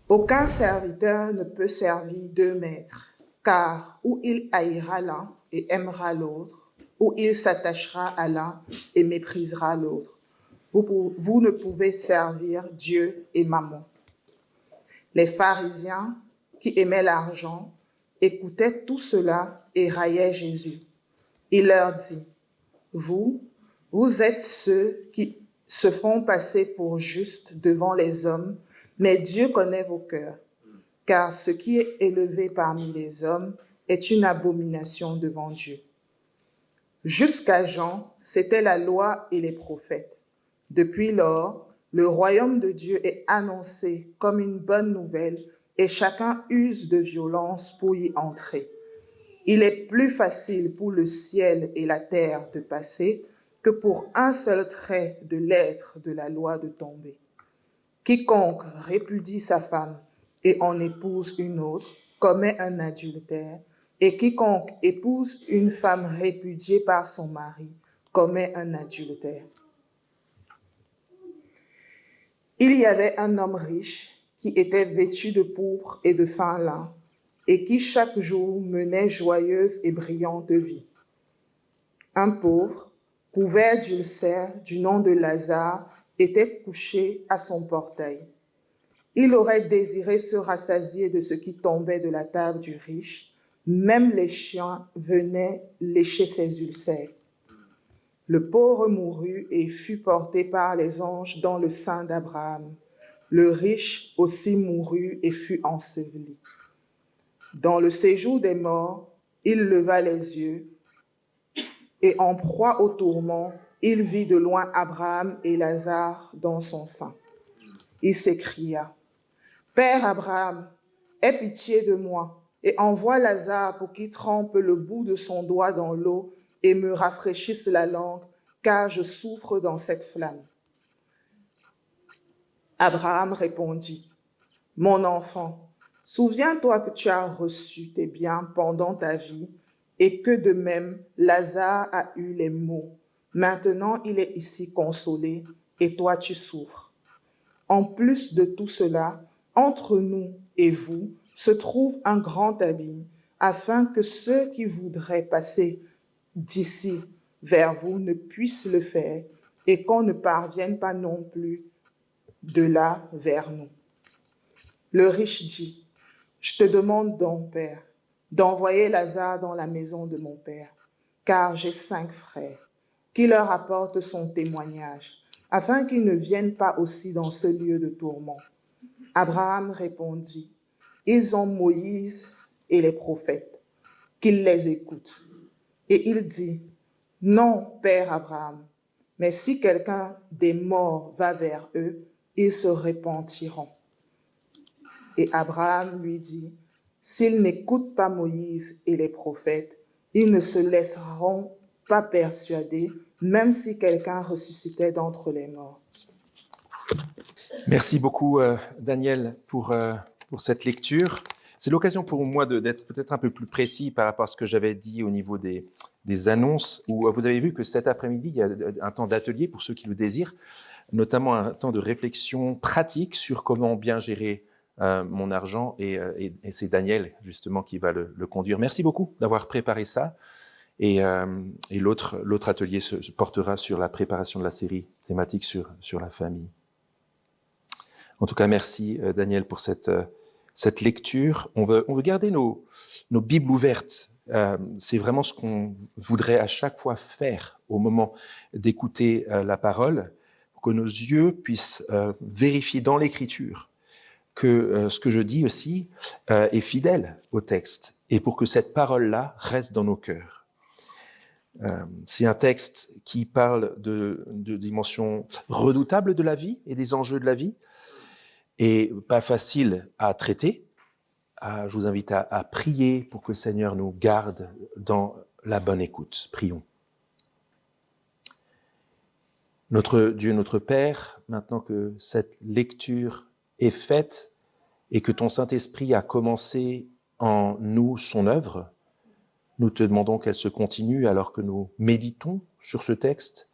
Aucun serviteur ne peut servir deux maîtres, car ou il haïra l'un et aimera l'autre, ou il s'attachera à l'un et méprisera l'autre. Vous ne pouvez servir Dieu et Mammon. Les pharisiens, qui aimaient l'argent, écoutaient tout cela et raillaient Jésus. Il leur dit, vous êtes ceux qui se font passer pour justes devant les hommes, mais Dieu connaît vos cœurs, car ce qui est élevé parmi les hommes est une abomination devant Dieu. Jusqu'à Jean, c'était la loi et les prophètes. Depuis lors, le royaume de Dieu est annoncé comme une bonne nouvelle et chacun use de violence pour y entrer. Il est plus facile pour le ciel et la terre de passer que pour un seul trait de lettre de la loi de tomber. Quiconque répudie sa femme et en épouse une autre commet un adultère, et quiconque épouse une femme répudiée par son mari commet un adultère. Il y avait un homme riche qui était vêtu de pourpre et de fin lin, et qui chaque jour menait joyeuse et brillante vie. Un pauvre, couvert d'ulcères du nom de Lazare, était couché à son portail. Il aurait désiré se rassasier de ce qui tombait de la table du riche, même les chiens venaient lécher ses ulcères. Le pauvre mourut et fut porté par les anges dans le sein d'Abraham. Le riche aussi mourut et fut enseveli. Dans le séjour des morts, il leva les yeux et en proie au tourment, il vit de loin Abraham et Lazare dans son sein. Il s'écria, « Père Abraham, aie pitié de moi et envoie Lazare pour qu'il trempe le bout de son doigt dans l'eau et me rafraîchisse la langue, car je souffre dans cette flamme. » Abraham répondit, « Mon enfant, souviens-toi que tu as reçu tes biens pendant ta vie et que de même Lazare a eu les maux. Maintenant il est ici consolé et toi tu souffres. En plus de tout cela, entre nous et vous se trouve un grand abîme, afin que ceux qui voudraient passer d'ici vers vous ne puissent le faire et qu'on ne parvienne pas non plus de là vers nous. » Le riche dit, « Je te demande donc, Père, d'envoyer Lazare dans la maison de mon Père, car j'ai 5 frères, qui leur apporte son témoignage, afin qu'ils ne viennent pas aussi dans ce lieu de tourment. » Abraham répondit, « Ils ont Moïse et les prophètes, qu'ils les écoutent. » Et il dit, « Non, Père Abraham, mais si quelqu'un des morts va vers eux, ils se repentiront. » Et Abraham lui dit, « S'ils n'écoutent pas Moïse et les prophètes, ils ne se laisseront pas persuader, même si quelqu'un ressuscitait d'entre les morts. » Merci beaucoup, Daniel, pour cette lecture. C'est l'occasion pour moi d'être peut-être un peu plus précis par rapport à ce que j'avais dit au niveau des annonces, où vous avez vu que cet après-midi, il y a un temps d'atelier pour ceux qui le désirent, notamment un temps de réflexion pratique sur comment bien gérer mon argent, et c'est Daniel, justement, qui va le conduire. Merci beaucoup d'avoir préparé ça. Et l'autre atelier se portera sur la préparation de la série thématique sur la famille. En tout cas, merci Daniel pour cette lecture. On veut garder nos Bibles ouvertes. C'est vraiment ce qu'on voudrait à chaque fois faire au moment d'écouter la parole, pour que nos yeux puissent vérifier dans l'Écriture que ce que je dis aussi est fidèle au texte, et pour que cette parole-là reste dans nos cœurs. C'est un texte qui parle de dimensions redoutables de la vie et des enjeux de la vie, et pas facile à traiter. Je vous invite à prier pour que le Seigneur nous garde dans la bonne écoute. Prions. Notre Dieu, notre Père, maintenant que cette lecture est faite et que ton Saint-Esprit a commencé en nous son œuvre, nous te demandons qu'elle se continue alors que nous méditons sur ce texte.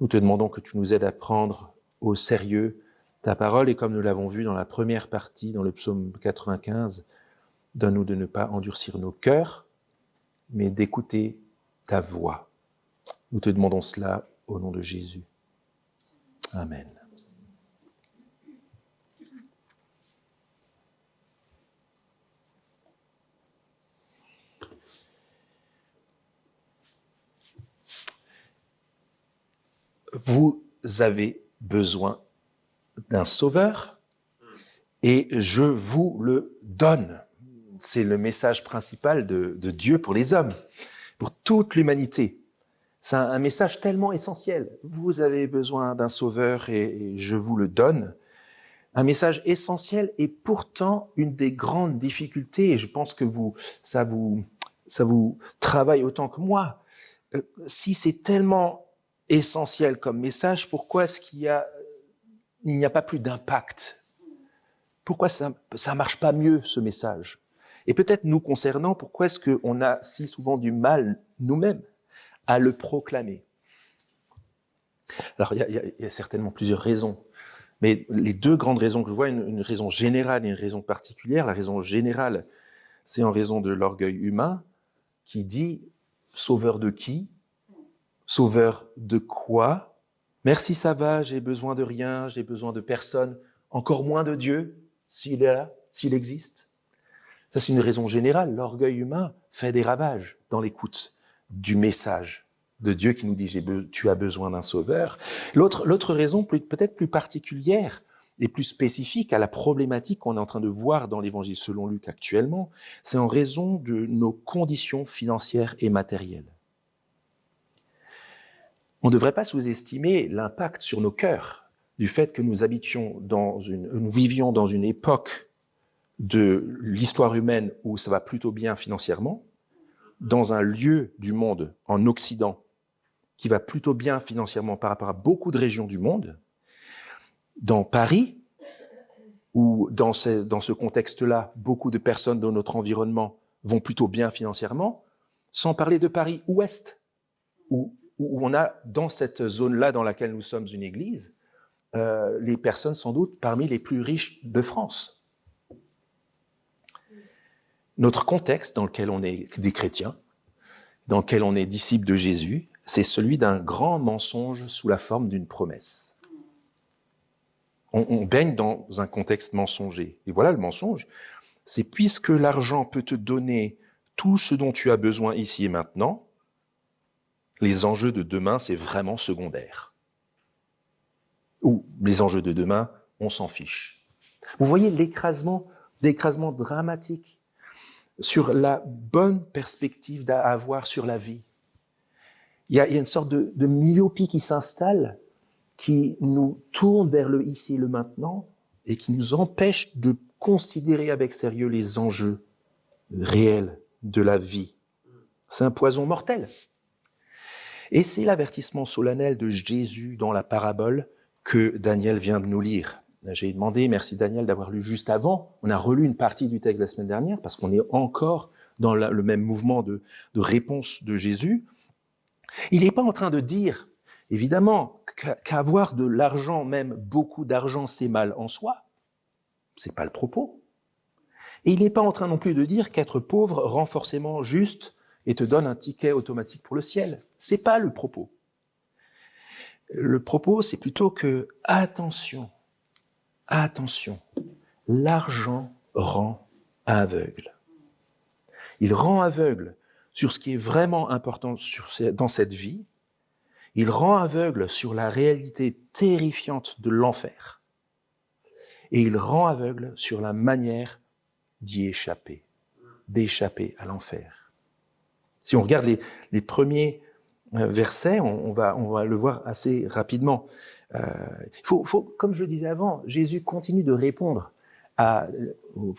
Nous te demandons que tu nous aides à prendre au sérieux Ta parole est comme nous l'avons vu dans la première partie, dans le psaume 95, donne-nous de ne pas endurcir nos cœurs, mais d'écouter ta voix. Nous te demandons cela au nom de Jésus. Amen. Vous avez besoin d'un sauveur et je vous le donne. C'est le message principal de Dieu pour les hommes, pour toute l'humanité. C'est un message tellement essentiel. Vous avez besoin d'un sauveur et je vous le donne. Un message essentiel et pourtant une des grandes difficultés, et je pense que ça vous travaille autant que moi. Si c'est tellement essentiel comme message, pourquoi est-ce qu'il n'y a pas plus d'impact? Pourquoi ça marche pas mieux, ce message? Et peut-être nous concernant, pourquoi est-ce qu'on a si souvent du mal, nous-mêmes, à le proclamer? Alors, il y a certainement plusieurs raisons. Mais les deux grandes raisons que je vois, une raison générale et une raison particulière. La raison générale, c'est en raison de l'orgueil humain qui dit « sauveur de qui? Sauveur de quoi? Merci, ça va, j'ai besoin de rien, j'ai besoin de personne, encore moins de Dieu, s'il est là, s'il existe. » Ça, c'est une raison générale. L'orgueil humain fait des ravages dans l'écoute du message de Dieu qui nous dit « tu as besoin d'un sauveur ». L'autre raison, peut-être plus particulière et plus spécifique à la problématique qu'on est en train de voir dans l'Évangile selon Luc actuellement, c'est en raison de nos conditions financières et matérielles. On ne devrait pas sous-estimer l'impact sur nos cœurs du fait que nous vivions dans une époque de l'histoire humaine où ça va plutôt bien financièrement, dans un lieu du monde, en Occident, qui va plutôt bien financièrement par rapport à beaucoup de régions du monde, dans Paris, où dans ce contexte-là, beaucoup de personnes dans notre environnement vont plutôt bien financièrement, sans parler de Paris Ouest, où on a, dans cette zone-là dans laquelle nous sommes une église, les personnes sans doute parmi les plus riches de France. Notre contexte dans lequel on est des chrétiens, dans lequel on est disciples de Jésus, c'est celui d'un grand mensonge sous la forme d'une promesse. On baigne dans un contexte mensonger. Et voilà le mensonge, c'est puisque l'argent peut te donner tout ce dont tu as besoin ici et maintenant, les enjeux de demain, c'est vraiment secondaire. Ou les enjeux de demain, on s'en fiche. Vous voyez l'écrasement dramatique sur la bonne perspective à avoir sur la vie. Il y a une sorte de myopie qui s'installe, qui nous tourne vers le ici et le maintenant, et qui nous empêche de considérer avec sérieux les enjeux réels de la vie. C'est un poison mortel. Et c'est l'avertissement solennel de Jésus dans la parabole que Daniel vient de nous lire. J'ai demandé, merci Daniel d'avoir lu juste avant. On a relu une partie du texte la semaine dernière parce qu'on est encore dans le même mouvement de réponse de Jésus. Il n'est pas en train de dire, évidemment, qu'avoir de l'argent, même beaucoup d'argent, c'est mal en soi. C'est pas le propos. Et il n'est pas en train non plus de dire qu'être pauvre rend forcément juste et te donne un ticket automatique pour le ciel. C'est pas le propos. Le propos, c'est plutôt que, attention, l'argent rend aveugle. Il rend aveugle sur ce qui est vraiment important dans cette vie. Il rend aveugle sur la réalité terrifiante de l'enfer. Et il rend aveugle sur la manière d'y échapper, d'échapper à l'enfer. Si on regarde les premiers versets, on va le voir assez rapidement. Comme je le disais avant, Jésus continue de répondre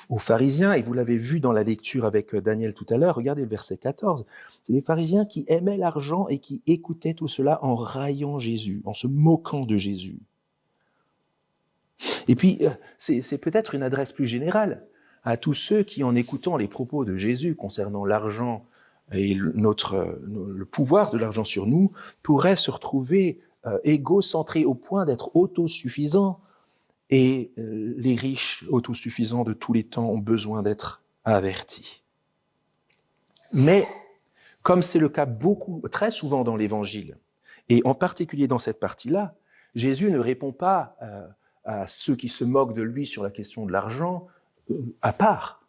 aux pharisiens, et vous l'avez vu dans la lecture avec Daniel tout à l'heure, regardez le verset 14, c'est les pharisiens qui aimaient l'argent et qui écoutaient tout cela en raillant Jésus, en se moquant de Jésus. Et puis, c'est peut-être une adresse plus générale à tous ceux qui, en écoutant les propos de Jésus concernant l'argent et le pouvoir de l'argent sur nous, pourraient se retrouver égocentrés au point d'être autosuffisants et les riches autosuffisants de tous les temps ont besoin d'être avertis. Mais, comme c'est le cas très souvent dans l'Évangile, et en particulier dans cette partie-là, Jésus ne répond pas à ceux qui se moquent de lui sur la question de l'argent à part.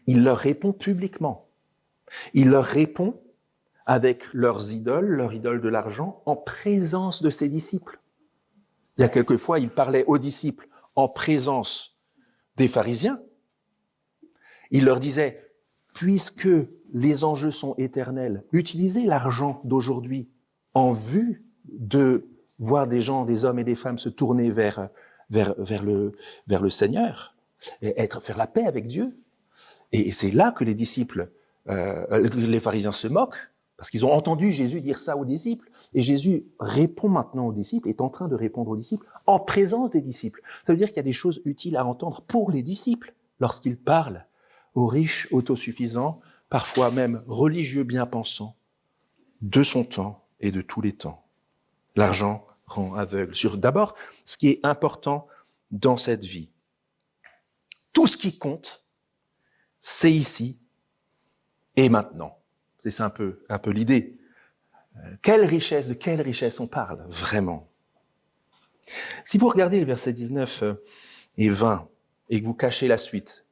Il leur répond publiquement. Il leur répond avec leur idole de l'argent, en présence de ses disciples. Il y a quelquefois, il parlait aux disciples en présence des pharisiens. Il leur disait, puisque les enjeux sont éternels, utilisez l'argent d'aujourd'hui en vue de voir des gens, des hommes et des femmes se tourner vers le Seigneur, et faire la paix avec Dieu. Et c'est là que les disciples, les pharisiens se moquent, parce qu'ils ont entendu Jésus dire ça aux disciples. Et Jésus répond maintenant aux disciples, est en train de répondre aux disciples en présence des disciples. Ça veut dire qu'il y a des choses utiles à entendre pour les disciples lorsqu'ils parlent aux riches autosuffisants, parfois même religieux bien-pensants, de son temps et de tous les temps. L'argent rend aveugle sur d'abord ce qui est important dans cette vie. Tout ce qui compte, c'est ici et maintenant. C'est un peu l'idée. De quelle richesse on parle, vraiment? Si vous regardez le verset 19 et 20, et que vous cachez la suite,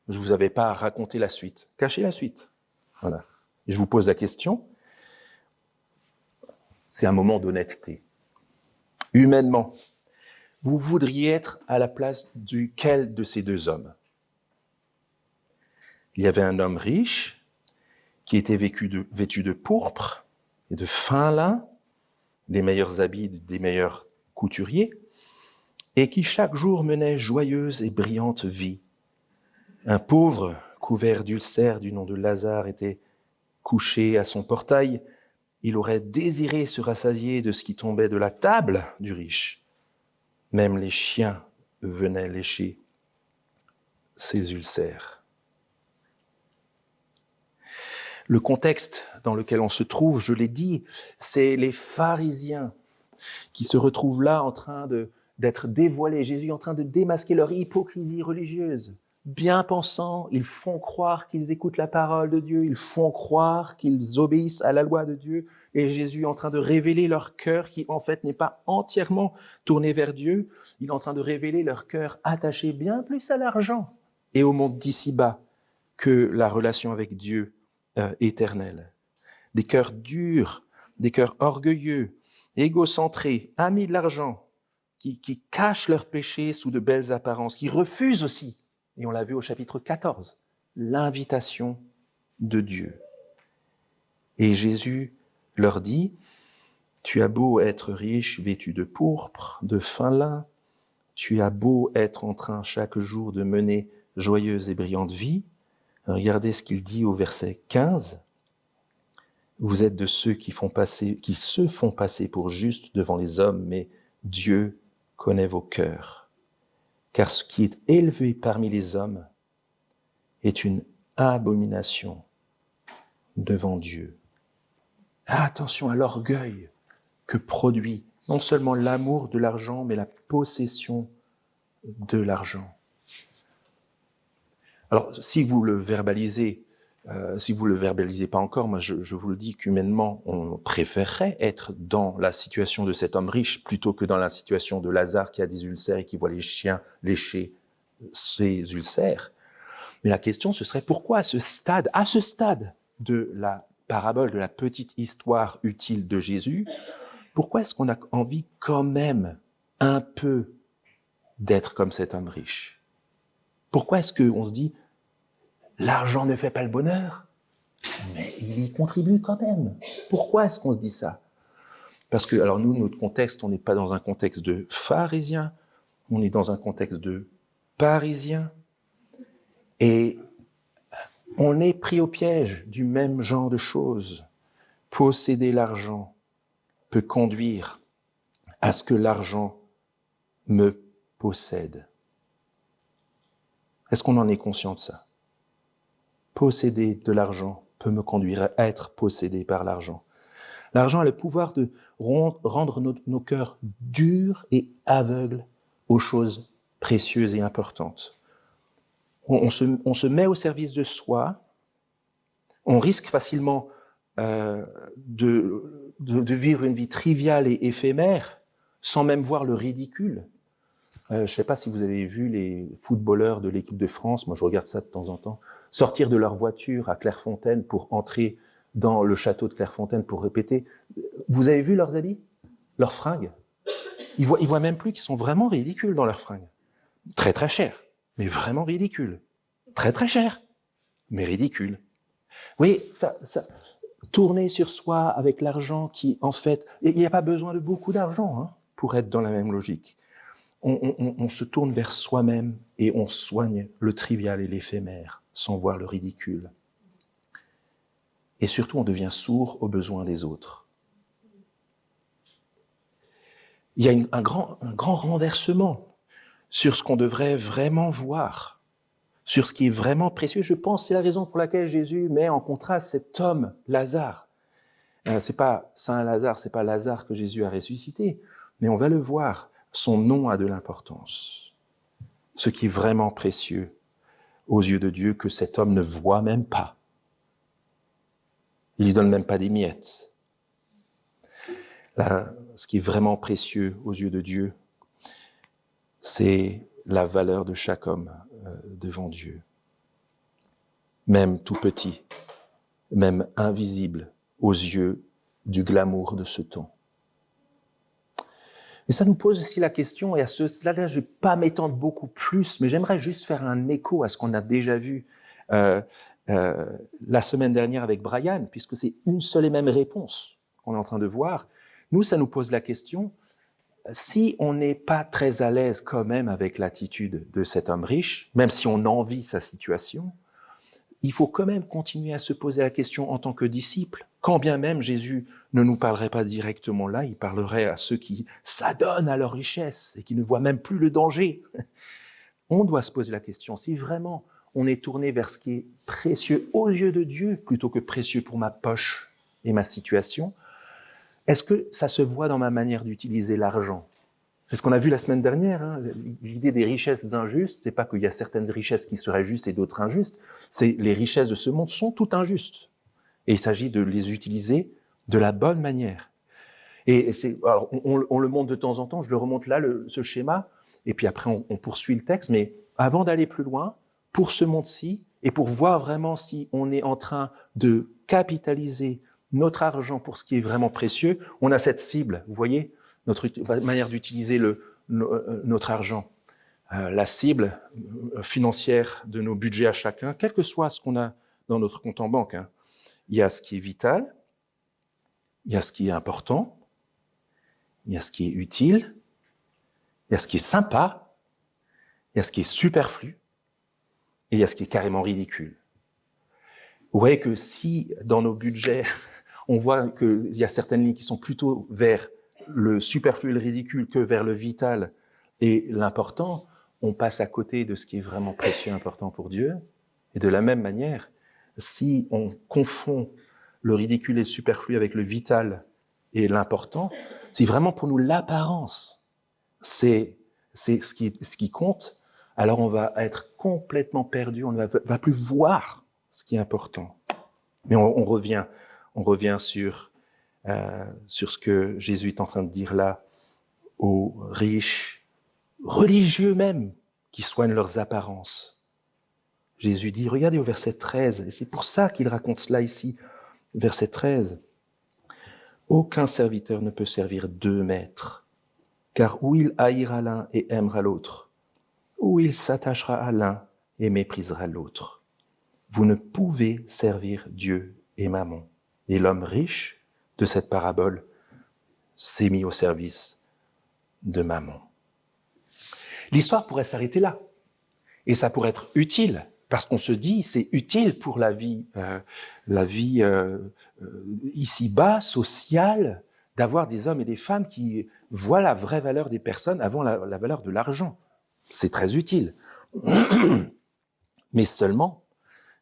je ne vous avais pas raconté la suite, cachez la suite. Voilà. Et je vous pose la question, c'est un moment d'honnêteté. Humainement, vous voudriez être à la place duquel de ces deux hommes? Il y avait un homme riche qui était vêtu de pourpre et de fin lin, des meilleurs habits des meilleurs couturiers, et qui chaque jour menait joyeuse et brillante vie. Un pauvre, couvert d'ulcères du nom de Lazare, était couché à son portail. Il aurait désiré se rassasier de ce qui tombait de la table du riche. Même les chiens venaient lécher ses ulcères. Le contexte dans lequel on se trouve, je l'ai dit, c'est les pharisiens qui se retrouvent là en train d'être dévoilés. Jésus est en train de démasquer leur hypocrisie religieuse. Bien pensants, ils font croire qu'ils écoutent la parole de Dieu, ils font croire qu'ils obéissent à la loi de Dieu, et Jésus est en train de révéler leur cœur qui en fait n'est pas entièrement tourné vers Dieu. Il est en train de révéler leur cœur attaché bien plus à l'argent et au monde d'ici-bas que la relation avec Dieu éternel. Des cœurs durs, des cœurs orgueilleux, égocentrés, amis de l'argent, qui cachent leurs péchés sous de belles apparences, qui refusent aussi, et on l'a vu au chapitre 14, l'invitation de Dieu. Et Jésus leur dit, tu as beau être riche, vêtu de pourpre, de fin lin, tu as beau être en train chaque jour de mener joyeuse et brillante vie. Regardez ce qu'il dit au verset 15. Vous êtes de ceux qui se font passer pour justes devant les hommes, mais Dieu connaît vos cœurs. Car ce qui est élevé parmi les hommes est une abomination devant Dieu. Attention à l'orgueil que produit non seulement l'amour de l'argent, mais la possession de l'argent. Alors, si vous le verbalisez pas encore, moi je vous le dis qu'humainement, on préférerait être dans la situation de cet homme riche plutôt que dans la situation de Lazare qui a des ulcères et qui voit les chiens lécher ses ulcères. Mais la question, ce serait pourquoi à ce stade de la parabole, de la petite histoire utile de Jésus, pourquoi est-ce qu'on a envie quand même un peu d'être comme cet homme riche? Pourquoi est-ce qu'on se dit « l'argent ne fait pas le bonheur », mais il y contribue quand même? Pourquoi est-ce qu'on se dit ça? Parce que, alors nous, notre contexte, on n'est pas dans un contexte de pharisiens, on est dans un contexte de parisiens, et on est pris au piège du même genre de choses. Posséder l'argent peut conduire à ce que l'argent me possède. Est-ce qu'on en est conscient de ça? Posséder de l'argent peut me conduire à être possédé par l'argent. L'argent a le pouvoir de rendre nos cœurs durs et aveugles aux choses précieuse et importante. On se met au service de soi, on risque facilement de vivre une vie triviale et éphémère, sans même voir le ridicule. Je ne sais pas si vous avez vu les footballeurs de l'équipe de France, moi je regarde ça de temps en temps, sortir de leur voiture à Clairefontaine pour entrer dans le château de Clairefontaine pour répéter. Vous avez vu leurs habits, leurs fringues? Ils voient même plus qu'ils sont vraiment ridicules dans leurs fringues. Très très cher, mais vraiment ridicule. Très très cher, mais ridicule. Vous voyez, ça tourner sur soi avec l'argent qui, en fait, il n'y a pas besoin de beaucoup d'argent hein, pour être dans la même logique. On se tourne vers soi-même et on soigne le trivial et l'éphémère sans voir le ridicule. Et surtout, on devient sourd aux besoins des autres. Il y a un grand renversement sur ce qu'on devrait vraiment voir, sur ce qui est vraiment précieux. Je pense c'est la raison pour laquelle Jésus met en contraste cet homme, Lazare. C'est pas Saint Lazare, c'est pas Lazare que Jésus a ressuscité, mais on va le voir, son nom a de l'importance. Ce qui est vraiment précieux aux yeux de Dieu que cet homme ne voit même pas. Il lui donne même pas des miettes. Là, ce qui est vraiment précieux aux yeux de Dieu, c'est la valeur de chaque homme devant Dieu. Même tout petit, même invisible aux yeux du glamour de ce temps. Et ça nous pose aussi la question, et à ce stade-là, je ne vais pas m'étendre beaucoup plus, mais j'aimerais juste faire un écho à ce qu'on a déjà vu la semaine dernière avec Brian, puisque c'est une seule et même réponse qu'on est en train de voir. Nous, ça nous pose la question, si on n'est pas très à l'aise quand même avec l'attitude de cet homme riche, même si on envie sa situation, il faut quand même continuer à se poser la question en tant que disciple. Quand bien même Jésus ne nous parlerait pas directement là, il parlerait à ceux qui s'adonnent à leur richesse et qui ne voient même plus le danger. On doit se poser la question, si vraiment on est tourné vers ce qui est précieux aux yeux de Dieu, plutôt que précieux pour ma poche et ma situation, est-ce que ça se voit dans ma manière d'utiliser l'argent? C'est ce qu'on a vu la semaine dernière. Hein. L'idée des richesses injustes, c'est pas qu'il y a certaines richesses qui seraient justes et d'autres injustes. C'est les richesses de ce monde sont toutes injustes. Et il s'agit de les utiliser de la bonne manière. Et alors, on le montre de temps en temps. Je le remonte là, ce schéma. Et puis après, on poursuit le texte. Mais avant d'aller plus loin, pour ce monde-ci, et pour voir vraiment si on est en train de capitaliser notre argent pour ce qui est vraiment précieux, on a cette cible, vous voyez, notre manière d'utiliser notre argent. La cible financière de nos budgets à chacun, quel que soit ce qu'on a dans notre compte en banque. Hein. Il y a ce qui est vital, il y a ce qui est important, il y a ce qui est utile, il y a ce qui est sympa, il y a ce qui est superflu, et il y a ce qui est carrément ridicule. Vous voyez que si, dans nos budgets, on voit qu'il y a certaines lignes qui sont plutôt vers le superflu et le ridicule que vers le vital et l'important, on passe à côté de ce qui est vraiment précieux et important pour Dieu. Et de la même manière, si on confond le ridicule et le superflu avec le vital et l'important, si vraiment pour nous l'apparence, c'est ce qui compte, alors on va être complètement perdu, on ne va plus voir ce qui est important. Mais on revient sur ce que Jésus est en train de dire là aux riches, religieux même, qui soignent leurs apparences. Jésus dit, regardez au verset 13, et c'est pour ça qu'il raconte cela ici, verset 13. « Aucun serviteur ne peut servir deux maîtres, car ou il haïra l'un et aimera l'autre, ou il s'attachera à l'un et méprisera l'autre. Vous ne pouvez servir Dieu et Mammon. » Et l'homme riche de cette parabole s'est mis au service de Mammon. L'histoire pourrait s'arrêter là. Et ça pourrait être utile, parce qu'on se dit, c'est utile pour la vie ici-bas, sociale, d'avoir des hommes et des femmes qui voient la vraie valeur des personnes avant la valeur de l'argent. C'est très utile. Mais seulement,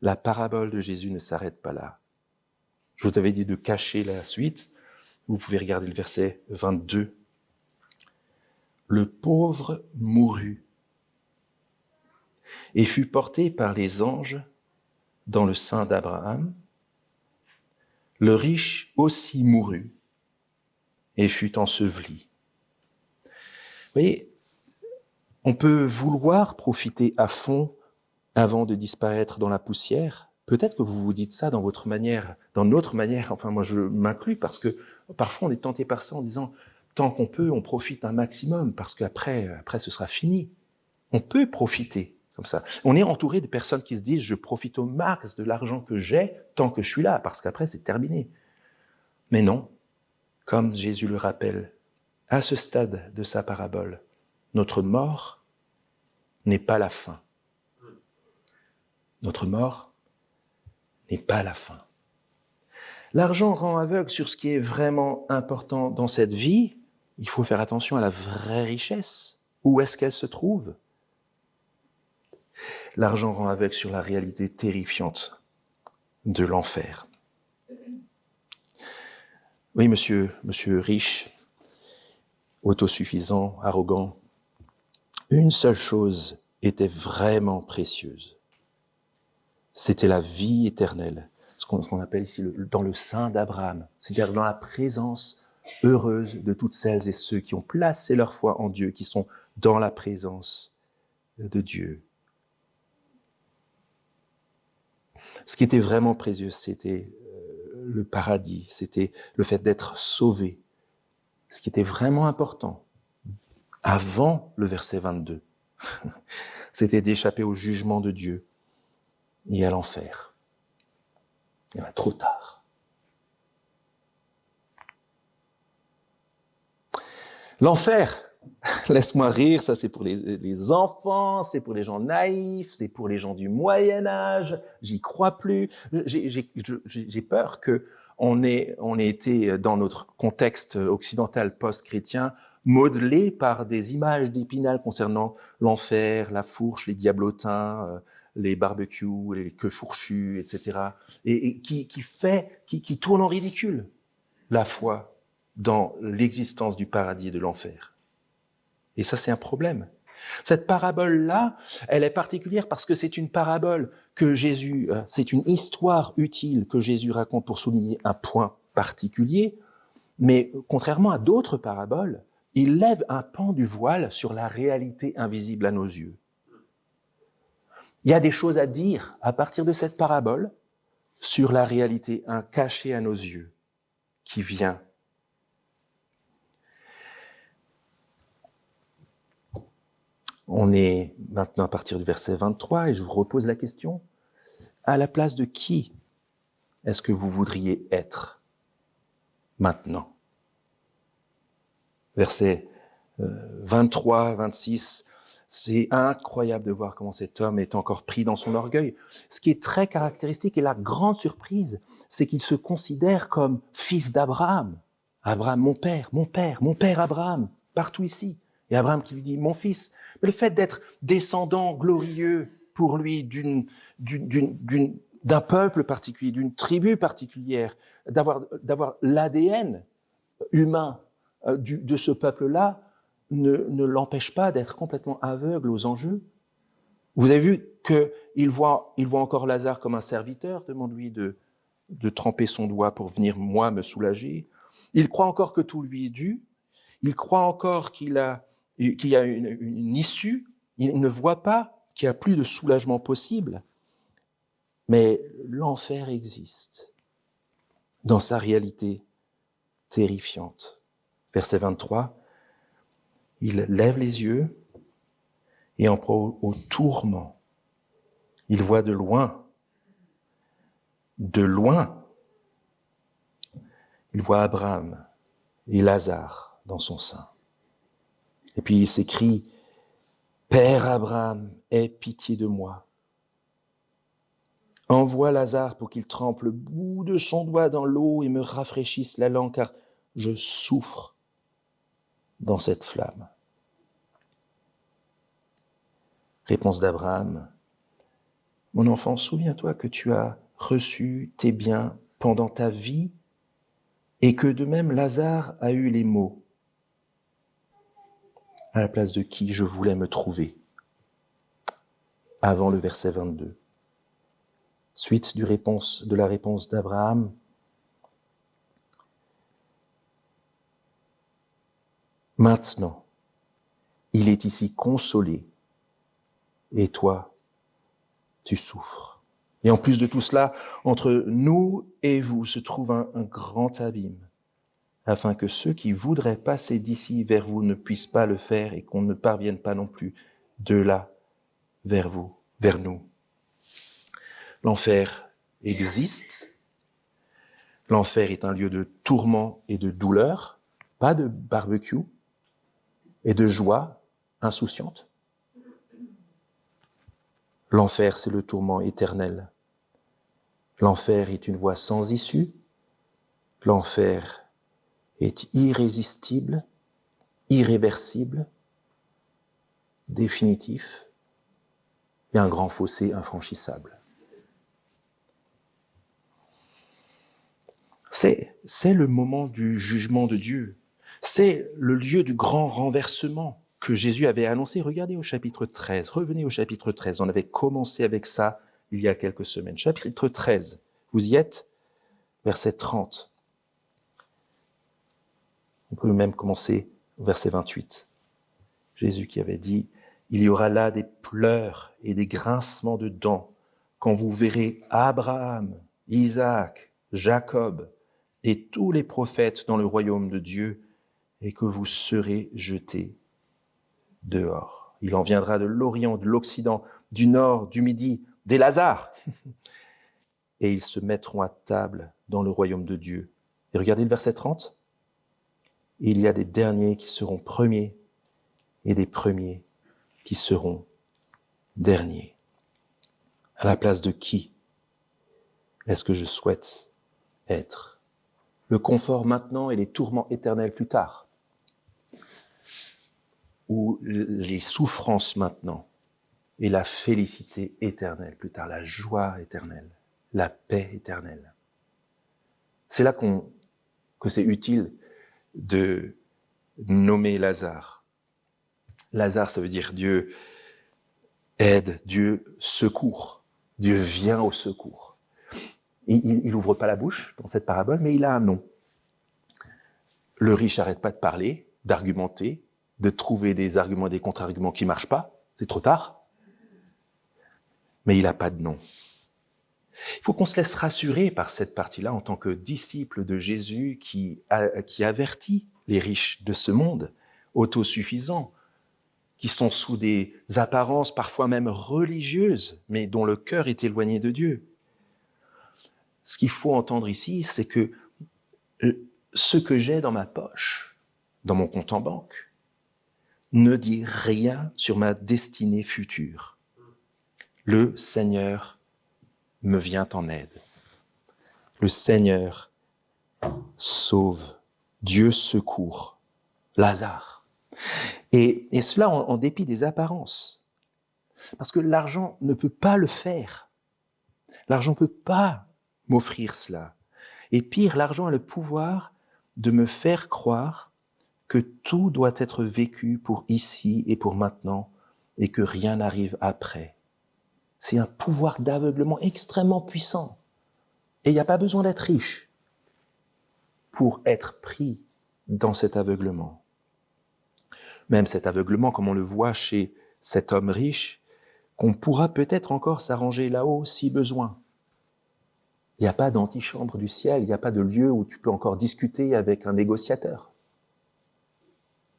la parabole de Jésus ne s'arrête pas là. Je vous avais dit de cacher la suite. Vous pouvez regarder le verset 22. « Le pauvre mourut et fut porté par les anges dans le sein d'Abraham. Le riche aussi mourut et fut enseveli. Vous voyez, on peut vouloir profiter à fond avant de disparaître dans la poussière. Peut-être que vous vous dites ça dans votre manière, dans notre manière, enfin moi je m'inclus parce que parfois on est tenté par ça en disant tant qu'on peut, on profite un maximum parce qu'après ce sera fini. On peut profiter comme ça. On est entouré de personnes qui se disent je profite au max de l'argent que j'ai tant que je suis là parce qu'après c'est terminé. Mais non, comme Jésus le rappelle, à ce stade de sa parabole, notre mort n'est pas la fin. Notre mort n'est pas la fin. L'argent rend aveugle sur ce qui est vraiment important dans cette vie. Il faut faire attention à la vraie richesse. Où est-ce qu'elle se trouve? L'argent rend aveugle sur la réalité terrifiante de l'enfer. Oui, monsieur riche, autosuffisant, arrogant, une seule chose était vraiment précieuse. C'était la vie éternelle, ce qu'on appelle ici dans le sein d'Abraham, c'est-à-dire dans la présence heureuse de toutes celles et ceux qui ont placé leur foi en Dieu, qui sont dans la présence de Dieu. Ce qui était vraiment précieux, c'était le paradis, c'était le fait d'être sauvé. Ce qui était vraiment important, avant le verset 22, c'était d'échapper au jugement de Dieu et à l'enfer. Et bien, trop tard. L'enfer, laisse-moi rire, ça c'est pour les enfants, c'est pour les gens naïfs, c'est pour les gens du Moyen-Âge, j'y crois plus. J'ai peur que on ait été, dans notre contexte occidental post-chrétien, modelé par des images d'Épinal concernant l'enfer, la fourche, les diablotins, les barbecues, les queues fourchues, etc. Et qui tourne en ridicule la foi dans l'existence du paradis et de l'enfer. Et ça, c'est un problème. Cette parabole-là, elle est particulière parce que c'est une parabole que Jésus, c'est une histoire utile que Jésus raconte pour souligner un point particulier, mais contrairement à d'autres paraboles, il lève un pan du voile sur la réalité invisible à nos yeux. Il y a des choses à dire à partir de cette parabole sur la réalité cachée à nos yeux qui vient. On est maintenant à partir du verset 23 et je vous repose la question. À la place de qui est-ce que vous voudriez être maintenant? Versets 23, 26, c'est incroyable de voir comment cet homme est encore pris dans son orgueil. Ce qui est très caractéristique et la grande surprise, c'est qu'il se considère comme fils d'Abraham. Abraham, mon père Abraham, partout ici. Et Abraham qui lui dit, mon fils. Mais le fait d'être descendant glorieux pour lui d'un peuple particulier, d'une tribu particulière, d'avoir l'ADN humain de ce peuple-là, ne l'empêche pas d'être complètement aveugle aux enjeux. Vous avez vu qu'il voit encore Lazare comme un serviteur, demande-lui de tremper son doigt pour venir, moi, me soulager. Il croit encore que tout lui est dû. Il croit encore qu'il y a une issue. Il ne voit pas qu'il n'y a plus de soulagement possible. Mais l'enfer existe dans sa réalité terrifiante. Verset 23, il lève les yeux et en proie au tourment. Il voit de loin, il voit Abraham et Lazare dans son sein. Et puis il s'écrie, « Père Abraham, aie pitié de moi. Envoie Lazare pour qu'il trempe le bout de son doigt dans l'eau et me rafraîchisse la langue, car je souffre dans cette flamme. » Réponse d'Abraham, « Mon enfant, souviens-toi que tu as reçu tes biens pendant ta vie et que de même Lazare a eu les maux à la place de qui je voulais me trouver. » avant le verset 22. Suite de la réponse d'Abraham. Maintenant, il est ici consolé, et toi, tu souffres. Et en plus de tout cela, entre nous et vous se trouve un grand abîme, afin que ceux qui voudraient passer d'ici vers vous ne puissent pas le faire et qu'on ne parvienne pas non plus de là vers vous, vers nous. L'enfer existe. L'enfer est un lieu de tourment et de douleur, pas de barbecue et de joie insouciante. L'enfer, c'est le tourment éternel. L'enfer est une voie sans issue. L'enfer est irrésistible, irréversible, définitif et un grand fossé infranchissable. C'est le moment du jugement de Dieu. C'est le lieu du grand renversement que Jésus avait annoncé. Regardez au chapitre 13, revenez au chapitre 13. On avait commencé avec ça il y a quelques semaines. Chapitre 13, vous y êtes? Verset 30. On peut même commencer au verset 28. Jésus qui avait dit, « Il y aura là des pleurs et des grincements de dents quand vous verrez Abraham, Isaac, Jacob et tous les prophètes dans le royaume de Dieu et que vous serez jetés dehors. Il en viendra de l'Orient, de l'Occident, du Nord, du Midi, des Lazars. Et ils se mettront à table dans le royaume de Dieu. » Et regardez le verset 30. « Il y a des derniers qui seront premiers et des premiers qui seront derniers. » À la place de qui est-ce que je souhaite être? Le confort maintenant et les tourments éternels plus tard? Ou les souffrances maintenant et la félicité éternelle plus tard, la joie éternelle, la paix éternelle? C'est là que c'est utile de nommer Lazare. Lazare, ça veut dire Dieu aide, Dieu secourt, Dieu vient au secours. Il n'ouvre pas la bouche dans cette parabole, mais il a un nom. Le riche n'arrête pas de parler, d'argumenter, de trouver des arguments et des contre-arguments qui ne marchent pas. C'est trop tard. Mais il n'a pas de nom. Il faut qu'on se laisse rassurer par cette partie-là en tant que disciple de Jésus qui avertit les riches de ce monde, autosuffisants, qui sont sous des apparences parfois même religieuses, mais dont le cœur est éloigné de Dieu. Ce qu'il faut entendre ici, c'est que ce que j'ai dans ma poche, dans mon compte en banque, ne dit rien sur ma destinée future. Le Seigneur me vient en aide. Le Seigneur sauve. Dieu secourt. Lazare. Et cela en dépit des apparences. Parce que l'argent ne peut pas le faire. L'argent ne peut pas m'offrir cela. Et pire, l'argent a le pouvoir de me faire croire que tout doit être vécu pour ici et pour maintenant et que rien n'arrive après. C'est un pouvoir d'aveuglement extrêmement puissant. Et il n'y a pas besoin d'être riche pour être pris dans cet aveuglement. Même cet aveuglement, comme on le voit chez cet homme riche, qu'on pourra peut-être encore s'arranger là-haut si besoin. Il n'y a pas d'antichambre du ciel, il n'y a pas de lieu où tu peux encore discuter avec un négociateur.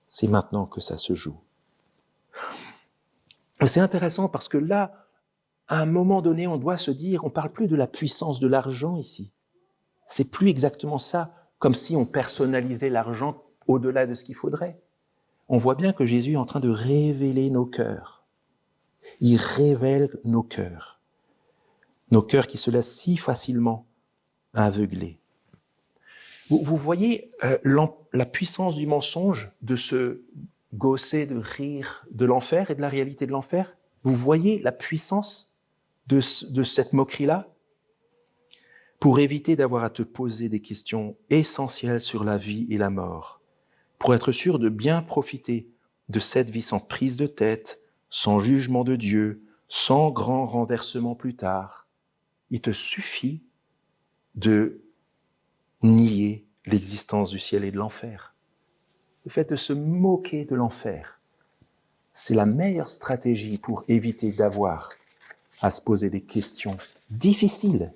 C'est maintenant que ça se joue. Et c'est intéressant parce que là, à un moment donné, on doit se dire, on ne parle plus de la puissance de l'argent ici. C'est plus exactement ça, comme si on personnalisait l'argent au-delà de ce qu'il faudrait. On voit bien que Jésus est en train de révéler nos cœurs. Il révèle nos cœurs qui se laissent si facilement aveugler. Vous voyez la puissance du mensonge, de se gausser de rire de l'enfer et de la réalité de l'enfer? Vous voyez la puissance de cette moquerie-là? Pour éviter d'avoir à te poser des questions essentielles sur la vie et la mort, pour être sûr de bien profiter de cette vie sans prise de tête, sans jugement de Dieu, sans grand renversement plus tard. Il te suffit de nier l'existence du ciel et de l'enfer. Le fait de se moquer de l'enfer, c'est la meilleure stratégie pour éviter d'avoir à se poser des questions difficiles,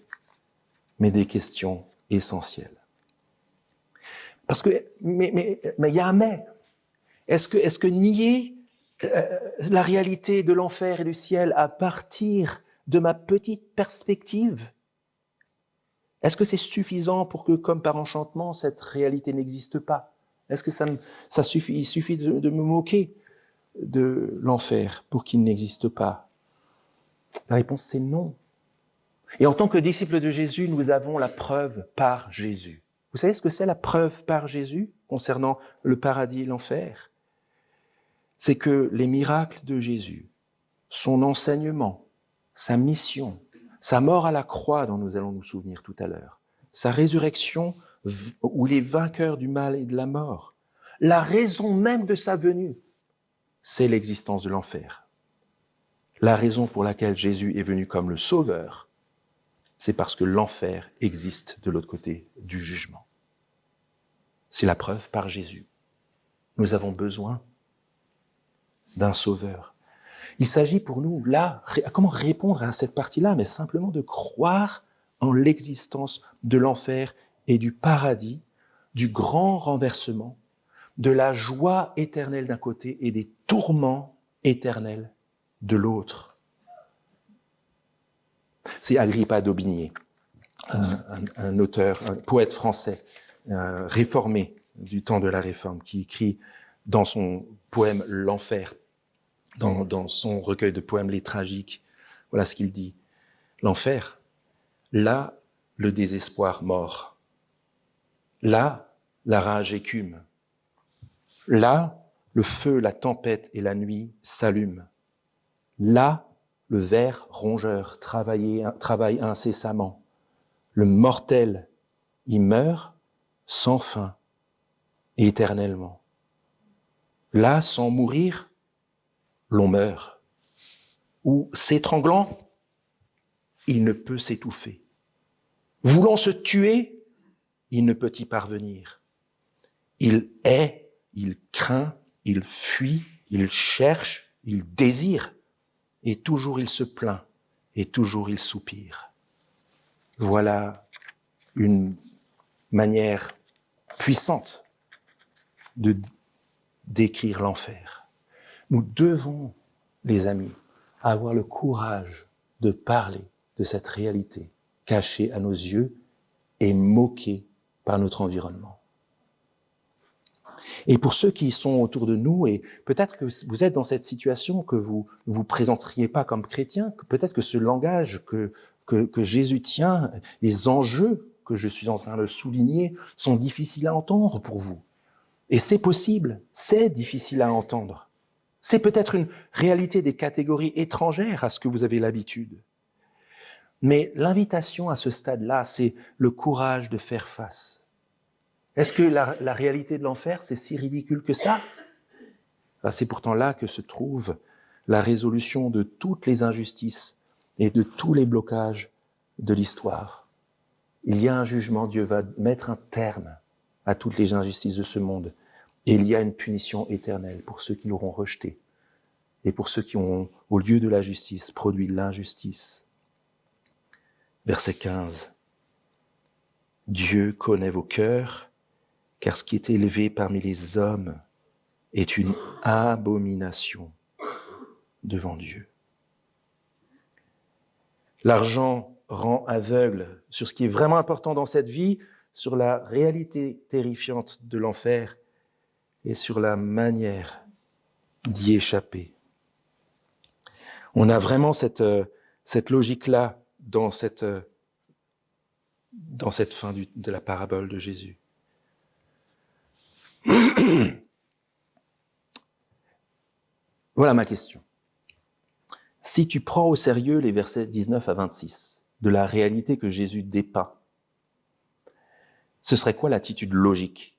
mais des questions essentielles. Parce que, mais il y a un mais. Est-ce que nier la réalité de l'enfer et du ciel à partir de ma petite perspective, est-ce que c'est suffisant pour que, comme par enchantement, cette réalité n'existe pas? Est-ce que il suffit de me moquer de l'enfer pour qu'il n'existe pas? La réponse, c'est non. Et en tant que disciples de Jésus, nous avons la preuve par Jésus. Vous savez ce que c'est la preuve par Jésus concernant le paradis et l'enfer? C'est que les miracles de Jésus, son enseignement, sa mission, sa mort à la croix dont nous allons nous souvenir tout à l'heure, sa résurrection où il est vainqueur du mal et de la mort, la raison même de sa venue, c'est l'existence de l'enfer. La raison pour laquelle Jésus est venu comme le Sauveur, c'est parce que l'enfer existe de l'autre côté du jugement. C'est la preuve par Jésus. Nous avons besoin d'un Sauveur. Il s'agit pour nous, là, comment répondre à cette partie-là? Mais simplement de croire en l'existence de l'enfer et du paradis, du grand renversement, de la joie éternelle d'un côté et des tourments éternels de l'autre. C'est Agrippa d'Aubigné, un auteur, un poète français, réformé du temps de la Réforme, qui écrit dans son poème « L'enfer », dans son recueil de poèmes « Les Tragiques », voilà ce qu'il dit. L'enfer, là, le désespoir mord. Là, la rage écume. Là, le feu, la tempête et la nuit s'allument. Là, le ver rongeur travaille incessamment. Le mortel y meurt sans fin et éternellement. Là, sans mourir, l'on meurt. Ou s'étranglant, il ne peut s'étouffer. Voulant se tuer, il ne peut y parvenir. Il hait, il craint, il fuit, il cherche, il désire, et toujours il se plaint, et toujours il soupire. Voilà une manière puissante de décrire l'enfer. Nous devons, les amis, avoir le courage de parler de cette réalité cachée à nos yeux et moquée par notre environnement. Et pour ceux qui sont autour de nous, et peut-être que vous êtes dans cette situation que vous vous présenteriez pas comme chrétien, que peut-être que ce langage que Jésus tient, les enjeux que je suis en train de souligner sont difficiles à entendre pour vous. Et c'est possible, c'est difficile à entendre. C'est peut-être une réalité des catégories étrangères à ce que vous avez l'habitude. Mais l'invitation à ce stade-là, c'est le courage de faire face. Est-ce que la réalité de l'enfer, c'est si ridicule que ça? C'est pourtant là que se trouve la résolution de toutes les injustices et de tous les blocages de l'histoire. Il y a un jugement, Dieu va mettre un terme à toutes les injustices de ce monde. Et il y a une punition éternelle pour ceux qui l'auront rejeté et pour ceux qui ont, au lieu de la justice, produit l'injustice. Verset 15. Dieu connaît vos cœurs, car ce qui est élevé parmi les hommes est une abomination devant Dieu. L'argent rend aveugle sur ce qui est vraiment important dans cette vie, sur la réalité terrifiante de l'enfer et sur la manière d'y échapper. On a vraiment cette logique-là dans cette fin de la parabole de Jésus. Voilà ma question. Si tu prends au sérieux les versets 19 à 26 de la réalité que Jésus dépeint, ce serait quoi l'attitude logique?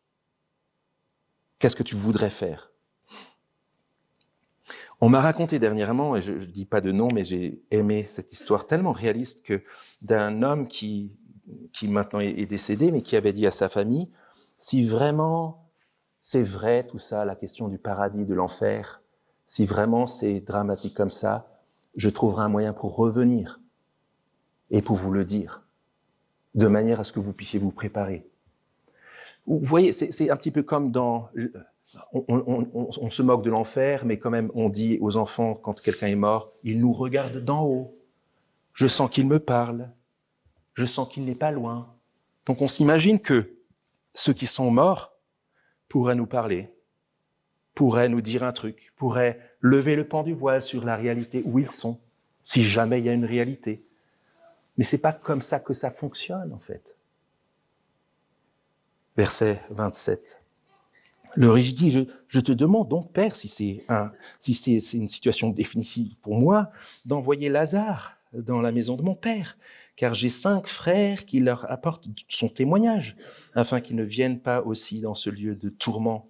Qu'est-ce que tu voudrais faire? On m'a raconté dernièrement, et je ne dis pas de nom, mais j'ai aimé cette histoire tellement réaliste que d'un homme qui maintenant est décédé, mais qui avait dit à sa famille, si vraiment c'est vrai tout ça, la question du paradis, de l'enfer, si vraiment c'est dramatique comme ça, je trouverai un moyen pour revenir et pour vous le dire, de manière à ce que vous puissiez vous préparer. Vous voyez, c'est un petit peu comme dans... On se moque de l'enfer, mais quand même, on dit aux enfants, quand quelqu'un est mort, il nous regarde d'en haut. Je sens qu'il me parle. Je sens qu'il n'est pas loin. Donc on s'imagine que ceux qui sont morts pourraient nous parler, pourraient nous dire un truc, pourraient lever le pan du voile sur la réalité où ils sont, si jamais il y a une réalité. Mais c'est pas comme ça que ça fonctionne, en fait. Verset 27. Le riche dit, je te demande donc, Père, si c'est une situation définitive pour moi, d'envoyer Lazare dans la maison de mon Père, car j'ai 5 frères qui leur apportent son témoignage, afin qu'ils ne viennent pas aussi dans ce lieu de tourment.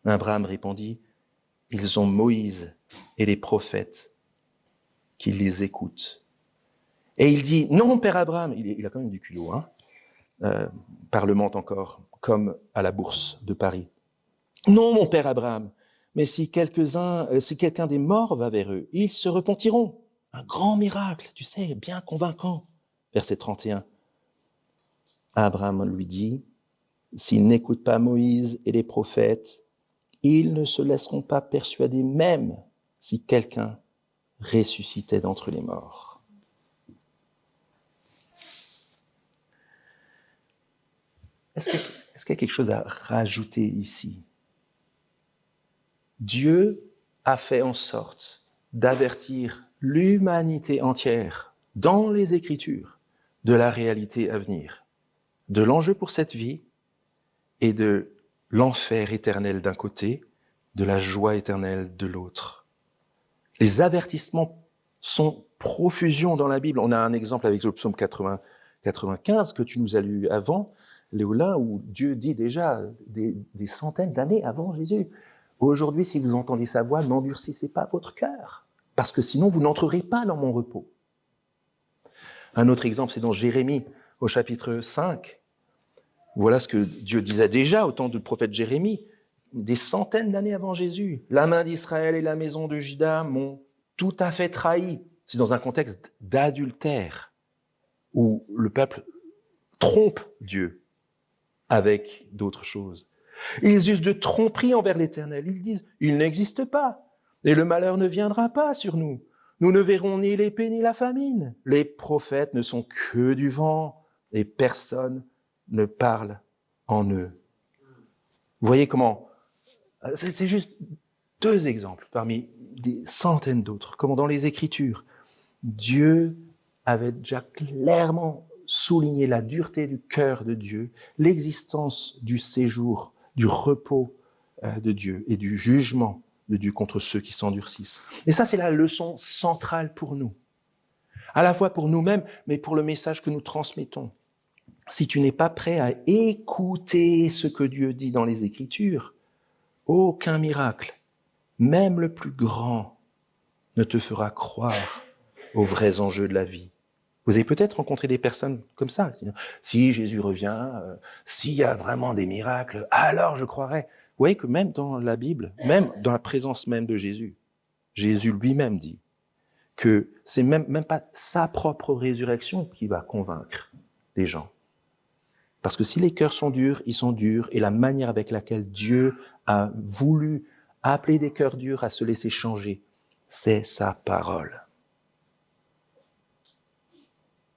Abraham répondit, ils ont Moïse et les prophètes qui les écoutent. Et il dit, non, Père Abraham, il a quand même du culot, parlemente encore, comme à la Bourse de Paris. Non, mon père Abraham, mais si quelqu'un des morts va vers eux, ils se repentiront. Un grand miracle, tu sais, bien convaincant. Verset 31. Abraham lui dit, s'ils n'écoutent pas Moïse et les prophètes, ils ne se laisseront pas persuader même si quelqu'un ressuscitait d'entre les morts. Est-ce qu'il y a quelque chose à rajouter ici? Dieu a fait en sorte d'avertir l'humanité entière dans les Écritures de la réalité à venir, de l'enjeu pour cette vie et de l'enfer éternel d'un côté, de la joie éternelle de l'autre. Les avertissements sont profusion dans la Bible. On a un exemple avec le psaume 95 que tu nous as lu avant, Léolin, où Dieu dit déjà des centaines d'années avant Jésus, aujourd'hui, si vous entendez sa voix, n'endurcissez pas votre cœur, parce que sinon vous n'entrerez pas dans mon repos. Un autre exemple, c'est dans Jérémie, au chapitre 5. Voilà ce que Dieu disait déjà au temps du prophète Jérémie, des centaines d'années avant Jésus. La main d'Israël et la maison de Juda m'ont tout à fait trahi. C'est dans un contexte d'adultère, où le peuple trompe Dieu avec d'autres choses. Ils usent de tromperie envers l'Éternel. Ils disent, il n'existe pas, et le malheur ne viendra pas sur nous. Nous ne verrons ni l'épée ni la famine. Les prophètes ne sont que du vent, et personne ne parle en eux. Vous voyez comment, c'est juste 2 exemples parmi des centaines d'autres, comment dans les Écritures, Dieu avait déjà clairement souligné la dureté du cœur de Dieu, l'existence du séjour, du repos de Dieu et du jugement de Dieu contre ceux qui s'endurcissent. Et ça, c'est la leçon centrale pour nous, à la fois pour nous-mêmes, mais pour le message que nous transmettons. Si tu n'es pas prêt à écouter ce que Dieu dit dans les Écritures, aucun miracle, même le plus grand, ne te fera croire aux vrais enjeux de la vie. Vous avez peut-être rencontré des personnes comme ça. Si Jésus revient, s'il y a vraiment des miracles, alors je croirai. Vous voyez que même dans la Bible, même dans la présence même de Jésus, Jésus lui-même dit que c'est même pas sa propre résurrection qui va convaincre les gens. Parce que si les cœurs sont durs, ils sont durs, et la manière avec laquelle Dieu a voulu appeler des cœurs durs à se laisser changer, c'est sa parole.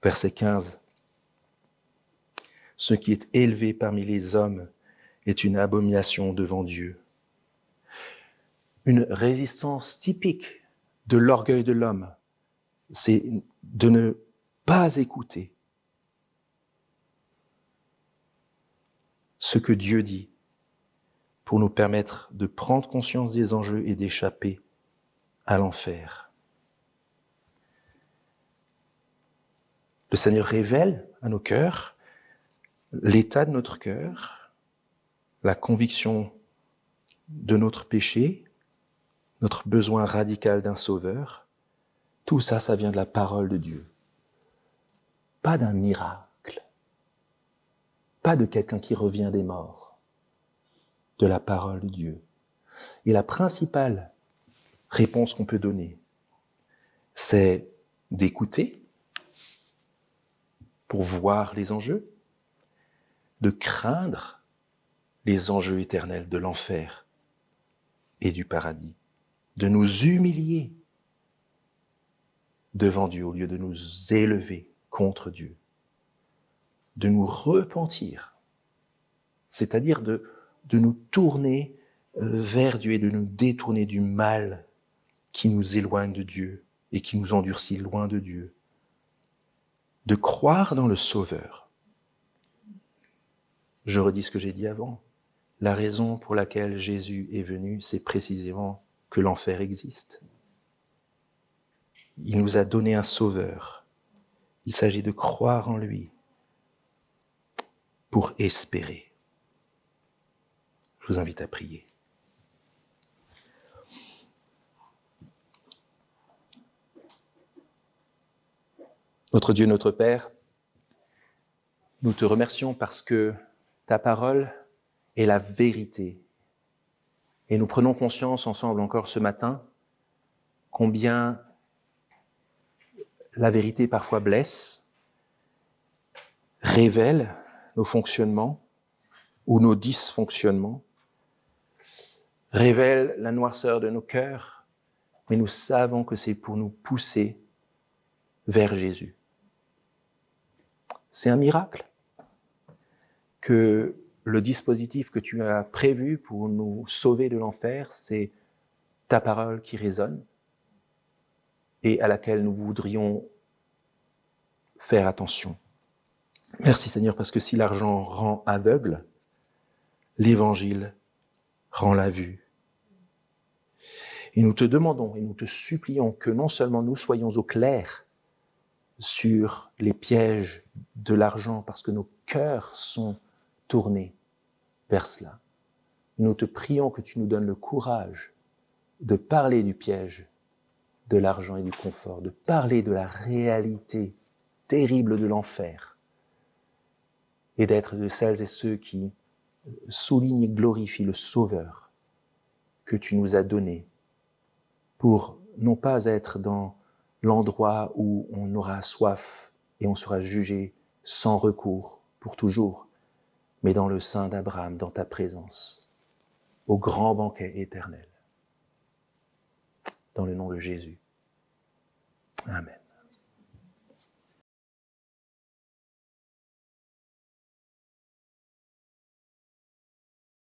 Verset 15. Ce qui est élevé parmi les hommes est une abomination devant Dieu. Une résistance typique de l'orgueil de l'homme, c'est de ne pas écouter ce que Dieu dit pour nous permettre de prendre conscience des enjeux et d'échapper à l'enfer. Le Seigneur révèle à nos cœurs l'état de notre cœur, la conviction de notre péché, notre besoin radical d'un sauveur, tout ça, ça vient de la parole de Dieu. Pas d'un miracle, pas de quelqu'un qui revient des morts, de la parole de Dieu. Et la principale réponse qu'on peut donner, c'est d'écouter pour voir les enjeux, de craindre les enjeux éternels de l'enfer et du paradis, de nous humilier devant Dieu au lieu de nous élever contre Dieu, de nous repentir, c'est-à-dire de nous tourner vers Dieu et de nous détourner du mal qui nous éloigne de Dieu et qui nous endurcit loin de Dieu, de croire dans le Sauveur. Je redis ce que j'ai dit avant. La raison pour laquelle Jésus est venu, c'est précisément que l'enfer existe. Il nous a donné un Sauveur. Il s'agit de croire en lui pour espérer. Je vous invite à prier. Notre Dieu, notre Père, nous te remercions parce que ta parole est la vérité. Et nous prenons conscience ensemble encore ce matin combien la vérité parfois blesse, révèle nos fonctionnements ou nos dysfonctionnements, révèle la noirceur de nos cœurs, mais nous savons que c'est pour nous pousser vers Jésus. C'est un miracle que le dispositif que tu as prévu pour nous sauver de l'enfer, c'est ta parole qui résonne et à laquelle nous voudrions faire attention. Merci Seigneur, parce que si l'argent rend aveugle, l'Évangile rend la vue. Et nous te demandons et nous te supplions que non seulement nous soyons au clair sur les pièges de l'argent, parce que nos cœurs sont tournés vers cela. Nous te prions que tu nous donnes le courage de parler du piège de l'argent et du confort, de parler de la réalité terrible de l'enfer et d'être de celles et ceux qui soulignent et glorifient le Sauveur que tu nous as donné pour non pas être dans l'endroit où on aura soif et on sera jugé sans recours pour toujours, mais dans le sein d'Abraham, dans ta présence, au grand banquet éternel. Dans le nom de Jésus. Amen.